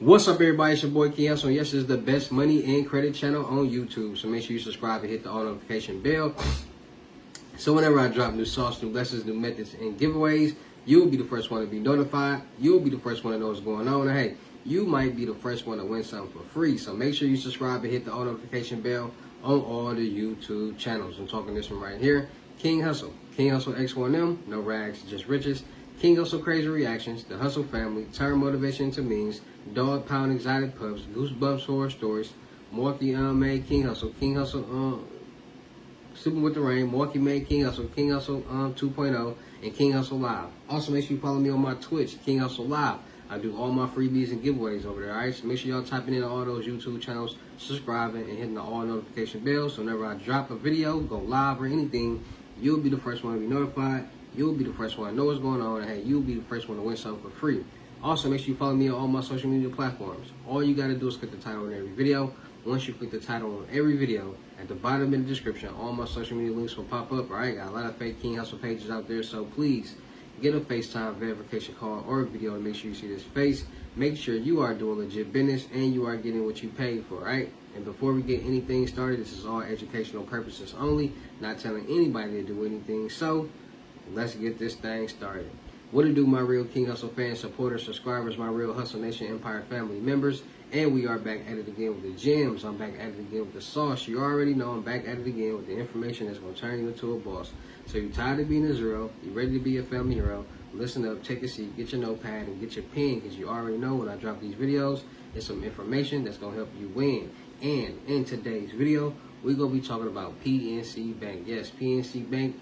What's up, everybody? It's your boy King Hussle. Yes, this is the best money and credit channel on YouTube. So make sure you subscribe and hit the all notification bell. So whenever I drop new sauce, new lessons, new methods, and giveaways, you'll be the first one to be notified. You'll be the first one to know what's going on. And hey, you might be the first one to win something for free. So make sure you subscribe and hit the all notification bell on all the YouTube channels. I'm talking this one right here. King Hussle. King Hussle X1M. No rags, just riches. King Hussle Crazy Reactions, the Hussle Family, Turn Motivation into Means, Dog Pound Exotic Pups, Goosebumps Horror Stories, Morky made King Hussle, Sleeping with the Rain, Morky made King Hussle 2.0, and King Hussle Live. Also, make sure you follow me on my Twitch, King Hussle Live. I do all my freebies and giveaways over there, alright? So make sure y'all typing in all those YouTube channels, subscribing, and hitting the all notification bell. So whenever I drop a video, go live or anything, you'll be the first one to be notified. You'll be the first one to know what's going on, and hey, you'll be the first one to win something for free. Also, make sure you follow me on all my social media platforms. All you got to do is click the title on every video. Once you click the title on every video, at the bottom in the description, all my social media links will pop up. All right, got a lot of fake King Hussle pages out there, so please get a FaceTime verification call or a video to make sure you see this face. Make sure you are doing legit business and you are getting what you paid for, right? And before we get anything started, this is all educational purposes only, not telling anybody to do anything. So let's get this thing started. What it do, my real King Hussle fans, supporters, subscribers, my real Hussle Nation Empire family members, and we are back at it again with the gems. I'm back at it again with the sauce. You already know I'm back at it again with the information that's going to turn you into a boss. So you're tired of being a zero, you're ready to be a family hero, listen up, take a seat, get your notepad, and get your pen, because you already know when I drop these videos, it's some information that's going to help you win. And in today's video, we're going to be talking about PNC Bank. Yes, PNC Bank.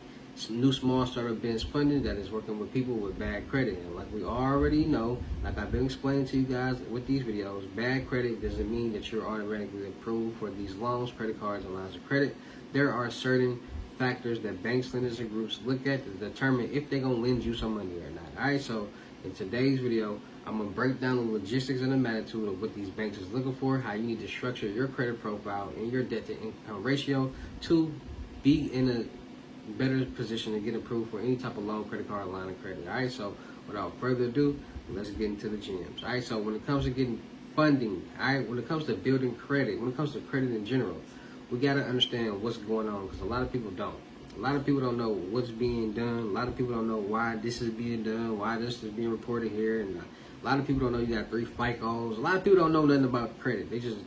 New small startup business funding that is working with people with bad credit. And like we already know, like I've been explaining to you guys with these videos, bad credit doesn't mean that you're automatically approved for these loans, credit cards, and lines of credit. There are certain factors that banks, lenders, and groups look at to determine if they're going to lend you some money or not. Alright, so in today's video, I'm going to break down the logistics and the magnitude of what these banks is looking for, how you need to structure your credit profile and your debt to income ratio to be in a better position to get approved for any type of loan, credit card, line of credit. All right, so without further ado, let's get into the gems. All right, so when it comes to getting funding, all right, when it comes to building credit, when it comes to credit in general, we got to understand what's going on, because a lot of people don't. A lot of people don't know what's being done. A lot of people don't know why this is being done, why this is being reported here, and a lot of people don't know you got 3 FICOs. A lot of people don't know nothing about credit. They just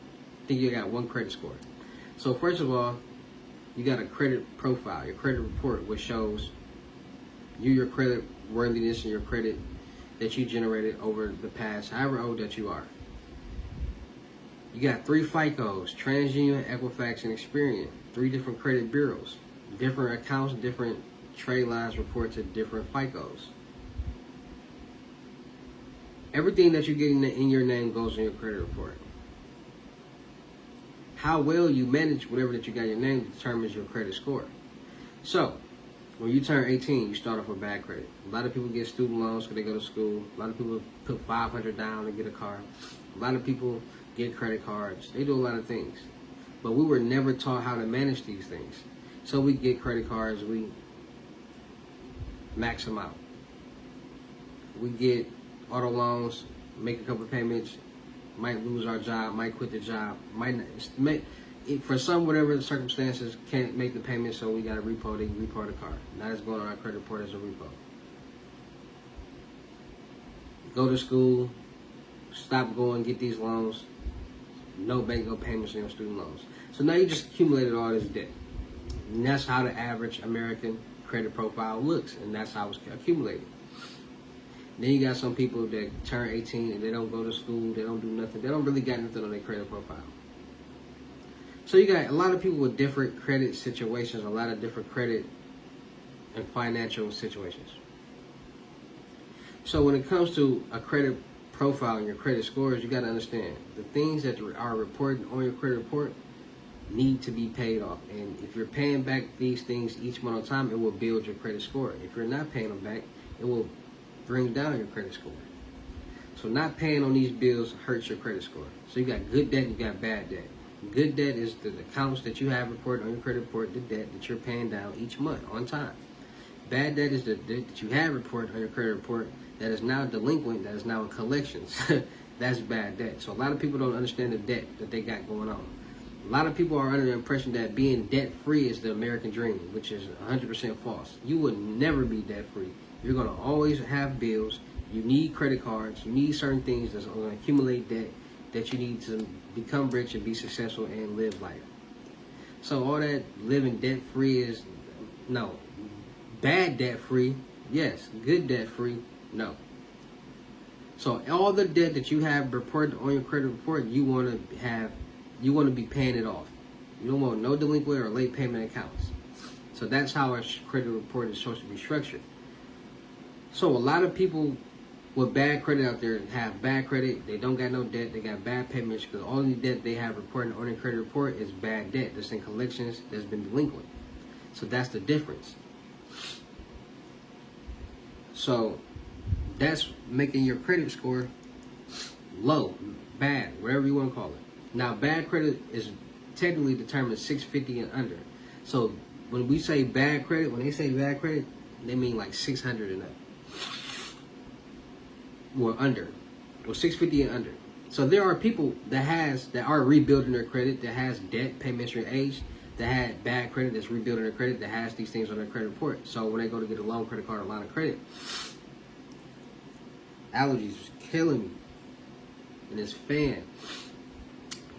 think you got 1 credit score. So first of all, you got a credit profile, your credit report, which shows your credit worthiness and your credit that you generated over the past, however old that you are. You got 3 FICOs, TransUnion, Equifax, and Experian. 3 different credit bureaus, different accounts, different trade lines report to different FICOs. Everything that you get in your name goes in your credit report. How well you manage whatever that you got in your name determines your credit score. So, when you turn 18, you start off with bad credit. A lot of people get student loans because they go to school. A lot of people put $500 down to get a car. A lot of people get credit cards. They do a lot of things. But we were never taught how to manage these things. So we get credit cards, we max them out. We get auto loans, make a couple of payments, might lose our job, might quit the job, might not, for some whatever the circumstances, can't make the payment, so we got to repo the car. Now it's going on our credit report as a repo. Go to school, stop going, get these loans, no bank, no payments on your student loans. So now you just accumulated all this debt. And that's how the average American credit profile looks, and that's how it's accumulated. Then you got some people that turn 18 and they don't go to school, they don't do nothing, they don't really got nothing on their credit profile. So you got a lot of people with different credit situations, a lot of different credit and financial situations. So when it comes to a credit profile and your credit scores, you got to understand the things that are reported on your credit report need to be paid off. And if you're paying back these things each month on time, it will build your credit score. If you're not paying them back, it will bring down your credit score. So not paying on these bills hurts your credit score. So you got good debt, you got bad debt. Good debt is the accounts that you have reported on your credit report, the debt that you're paying down each month on time. Bad debt is the debt that you have reported on your credit report that is now delinquent, that is now in collections. That's bad debt. So a lot of people don't understand the debt that they got going on. A lot of people are under the impression that being debt-free is the American dream, which is 100% false. You would never be debt-free. You're going to always have bills. You need credit cards. You need certain things that's going to accumulate debt that you need to become rich and be successful and live life. So all that living debt-free is no. Bad debt-free, yes. Good debt-free, no. So all the debt that you have reported on your credit report, you want to be paying it off. You don't want no delinquent or late payment accounts. So that's how a credit report is supposed to be structured. So a lot of people with bad credit out there have bad credit. They don't got no debt. They got bad payments because all the debt they have reported on their credit report is bad debt that's in collections that's been delinquent. So that's the difference. So that's making your credit score low, bad, whatever you want to call it. Now, bad credit is technically determined 650 and under. So when we say bad credit, when they say bad credit, they mean like 600 and up. Or under. Or 650 and under. So there are people that are rebuilding their credit, that has debt, payment history, age, that had bad credit, that's rebuilding their credit, that has these things on their credit report. So when they go to get a loan, credit card, or line of credit, allergies is killing me. And this fan.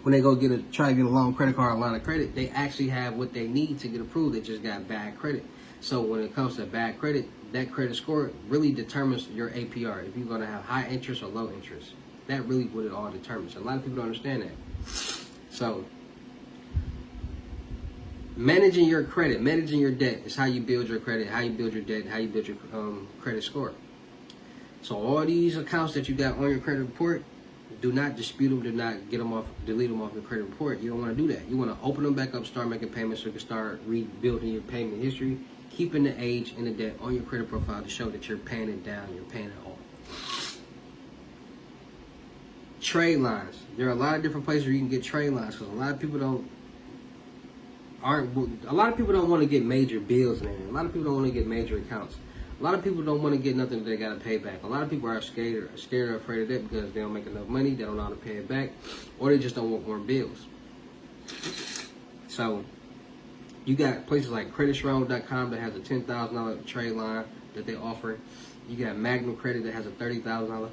When they go try to get a loan, credit card, or line of credit, they actually have what they need to get approved. They just got bad credit. So when it comes to bad credit, that credit score really determines your APR. If you're going to have high interest or low interest. That really what it all determines. A lot of people don't understand that. So managing your credit, managing your debt is how you build your credit, how you build your debt, how you build your credit score. So all these accounts that you got on your credit report, do not dispute them, do not get them off, delete them off your credit report. You don't want to do that. You want to open them back up, start making payments so you can start rebuilding your payment history, keeping the age and the debt on your credit profile to show that you're paying it down, you're paying it off. Trade lines. There are a lot of different places where you can get trade lines because a lot of people don't want to get major bills in there. A lot of people don't want to get major accounts. A lot of people don't want to get nothing that they got to pay back. A lot of people are scared or afraid of that because they don't make enough money, they don't know how to pay it back, or they just don't want more bills. So you got places like creditstrong.com that has a $10,000 trade line that they offer. You got Magnum Credit that has a $30,000.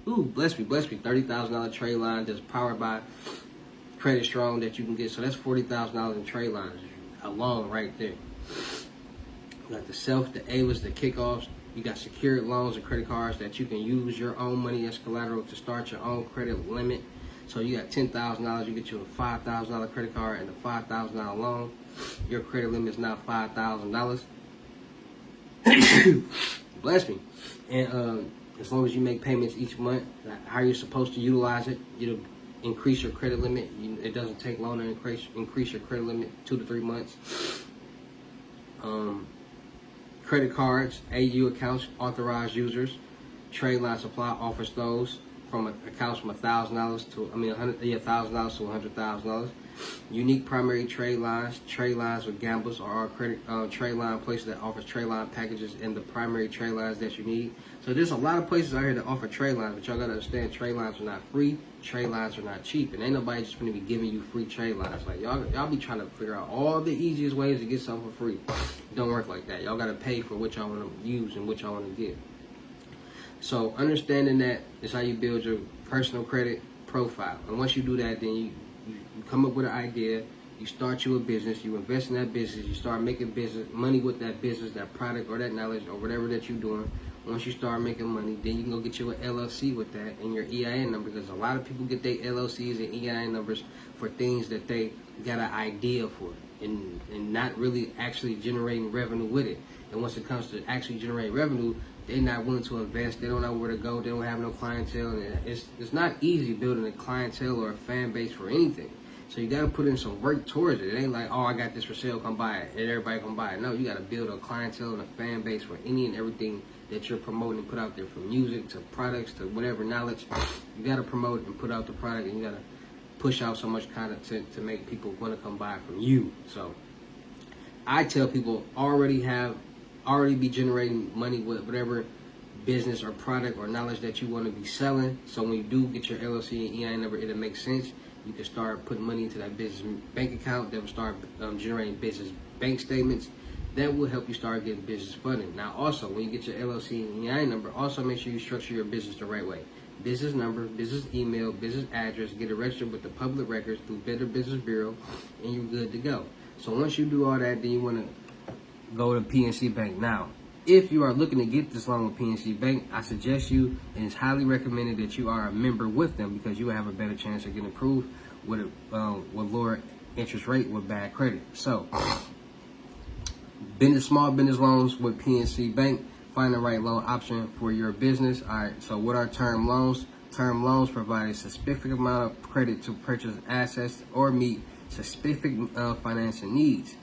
Ooh, bless me, $30,000 trade line that's powered by Credit Strong that you can get. So that's $40,000 in trade lines alone right there. You got the AVAs, the kickoffs. You got secured loans and credit cards that you can use your own money as collateral to start your own credit limit. So you got $10,000, you get you a $5,000 credit card and a $5,000 loan. Your credit limit is now $5,000. Bless me. And as long as you make payments each month, how you're supposed to utilize it, it'll increase your credit limit. It doesn't take long to increase your credit limit 2 to 3 months. Credit cards, AU accounts, authorized users, trade line supply offers those from accounts from $1,000 to $100,000 to $100,000. Unique primary trade lines with gamblers or our credit trade line places that offers trade line packages and the primary trade lines that you need. So there's a lot of places out here that offer trade lines, but y'all gotta understand trade lines are not free, trade lines are not cheap, and ain't nobody just gonna be giving you free trade lines. Like y'all be trying to figure out all the easiest ways to get something for free. It don't work like that. Y'all gotta pay for what y'all wanna use and what y'all wanna get. So understanding that is how you build your personal credit profile. And once you do that, then you come up with an idea, you start you a business, you invest in that business, you start making business money with that business, that product or that knowledge or whatever that you're doing. Once you start making money, then you can go get you an LLC with that and your EIN number, because a lot of people get their LLCs and EIN numbers for things that they got an idea for and not really actually generating revenue with it. And once it comes to actually generating revenue, they're not willing to invest. They don't know where to go. They don't have no clientele. And it's not easy building a clientele or a fan base for anything. So you got to put in some work towards it. It ain't like, oh, I got this for sale, come buy it, and everybody come buy it. No, you got to build a clientele and a fan base for any and everything that you're promoting and put out there, from music to products to whatever knowledge. You got to promote and put out the product, and you got to push out so much content to make people want to come buy it from you. So I tell people already be generating money with whatever business or product or knowledge that you want to be selling. So when you do get your LLC and EIN number, it'll make sense. You can start putting money into that business bank account that will start generating business bank statements. That will help you start getting business funding. Now also, when you get your LLC and EIN number, also make sure you structure your business the right way. Business number, business email, business address, get it registered with the public records through Better Business Bureau, and you're good to go. So once you do all that, then you want to go to PNC Bank. Now, if you are looking to get this loan with PNC Bank, I suggest you, and it's highly recommended that you are a member with them, because you will have a better chance of getting approved with lower interest rate with bad credit. So, small business loans with PNC Bank. Find the right loan option for your business. All right. So, what are term loans? Term loans provide a specific amount of credit to purchase assets or meet specific financing needs.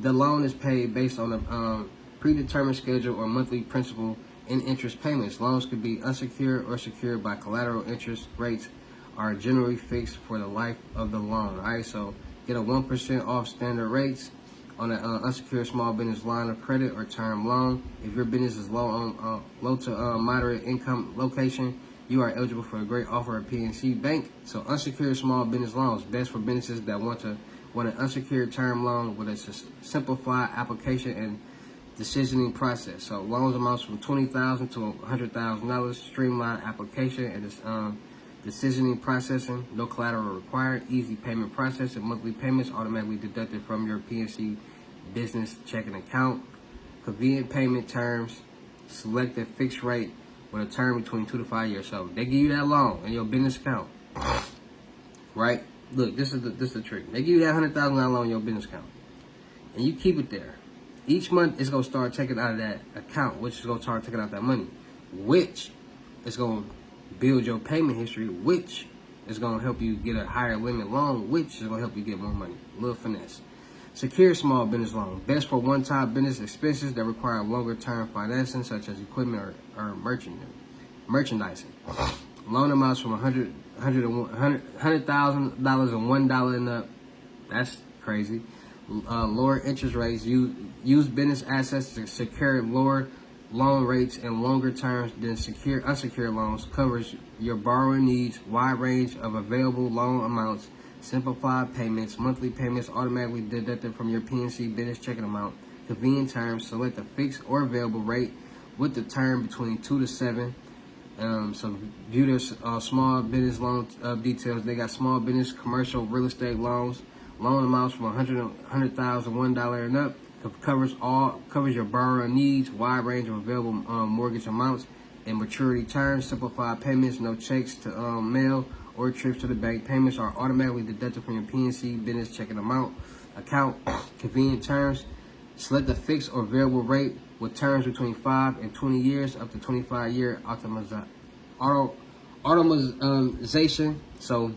The loan is paid based on a predetermined schedule or monthly principal and interest payments. Loans could be unsecured or secured by collateral. Interest rates are generally fixed for the life of the loan. All right, so get a 1% off standard rates on an unsecured small business line of credit or term loan. If your business is low to moderate income location, you are eligible for a great offer at PNC Bank. So unsecured small business loans, best for businesses that want an unsecured term loan with a simplified application and decisioning process. So loans amounts from $20,000 to $100,000. Streamlined application and decisioning processing. No collateral required. Easy payment process and monthly payments automatically deducted from your PNC business checking account. Convenient payment terms. Select a fixed rate with a term between 2 to 5 years. So they give you that loan in your business account, right? Look, this is the trick. They give you that $100,000 loan in your business account, and you keep it there. Each month, it's going to start taking out of that account, which is going to start taking out that money, which is going to build your payment history, which is going to help you get a higher limit loan, which is going to help you get more money. Little finesse. Secure small business loan. Best for one-time business expenses that require longer-term financing, such as equipment or merchandising. Loan amounts from $100,000 and $1 and up. That's crazy. Lower interest rates. Use business assets to secure lower loan rates and longer terms than unsecured loans. Covers your borrowing needs. Wide range of available loan amounts. Simplified payments. Monthly payments automatically deducted from your PNC business checking amount. Convenient terms. Select a fixed or available rate with the term between 2 to 7. So view their small business loan details. They got small business, commercial, real estate loans. Loan amounts from $100,000, $1 and up. Covers your borrower needs. Wide range of available mortgage amounts and maturity terms. Simplified payments. No checks to mail or trips to the bank. Payments are automatically deducted from your PNC business checking account. Convenient terms. Select a fixed or variable rate with terms between 5 and 20 years, up to 25-year automation. So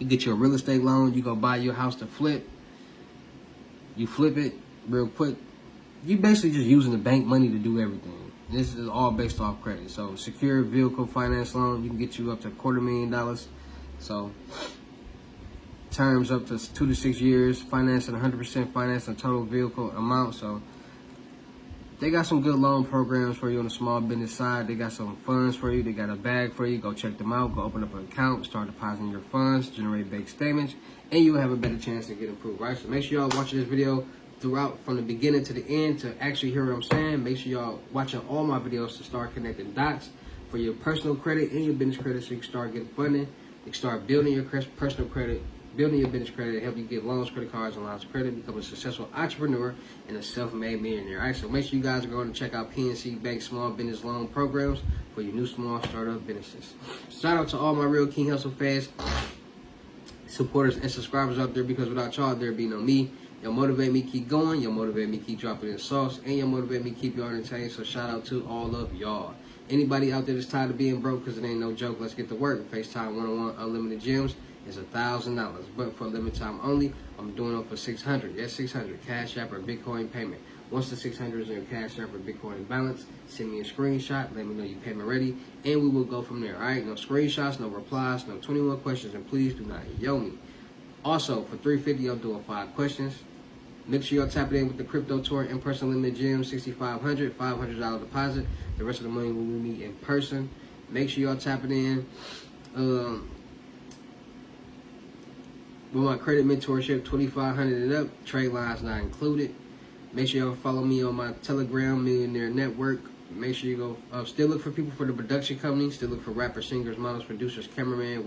you get your real estate loan, you go buy your house to flip. You flip it real quick. You basically just using the bank money to do everything. And this is all based off credit. So secure vehicle finance loan, you can get you up to $250,000. So terms up to 2 to 6 years, financing 100% finance on total vehicle amount. So they got some good loan programs for you on the small business side. They got some funds for you. They got a bag for you. Go check them out. Go open up an account. Start depositing your funds. Generate bank statements. And you'll have a better chance to get approved, right? So make sure y'all watching this video throughout from the beginning to the end to actually hear what I'm saying. Make sure y'all watching all my videos to start connecting dots for your personal credit and your business credit so you can start getting funding. You can start building your personal credit, building your business credit, help you get loans, credit cards, and lines of credit, become a successful entrepreneur and a self-made millionaire. All right, so make sure you guys are going to check out PNC Bank small business loan programs for your new small startup businesses. Shout out to all my real King Hussle fans, supporters, and subscribers out there, because without y'all, there'd be no me. You'll motivate me keep going. You'll motivate me keep dropping in sauce, and you'll motivate me keep you entertained. So shout out to all of y'all. Anybody out there that's tired of being broke, because it ain't no joke, let's get to work. FaceTime one-on-one unlimited gems is $1,000, but for limited time only, I'm doing it for $600. Yes, $600 Cash App or Bitcoin payment. Once the $600 is in your Cash App or Bitcoin balance, send me a screenshot. Let me know your payment ready, and we will go from there. All right, no screenshots, no replies, no 21 questions, and please do not yo me. Also, for $350, I'm doing 5 questions. Make sure y'all tap it in with the Crypto Tour in-person limit gym, $6,500, $500 deposit. The rest of the money will meet in person. Make sure y'all tap it in. With my credit mentorship, $2,500 and up, trade lines not included. Make sure y'all follow me on my Telegram Millionaire Network. Make sure you go. Still look for people for the production company. Still look for rappers, singers, models, producers, cameraman.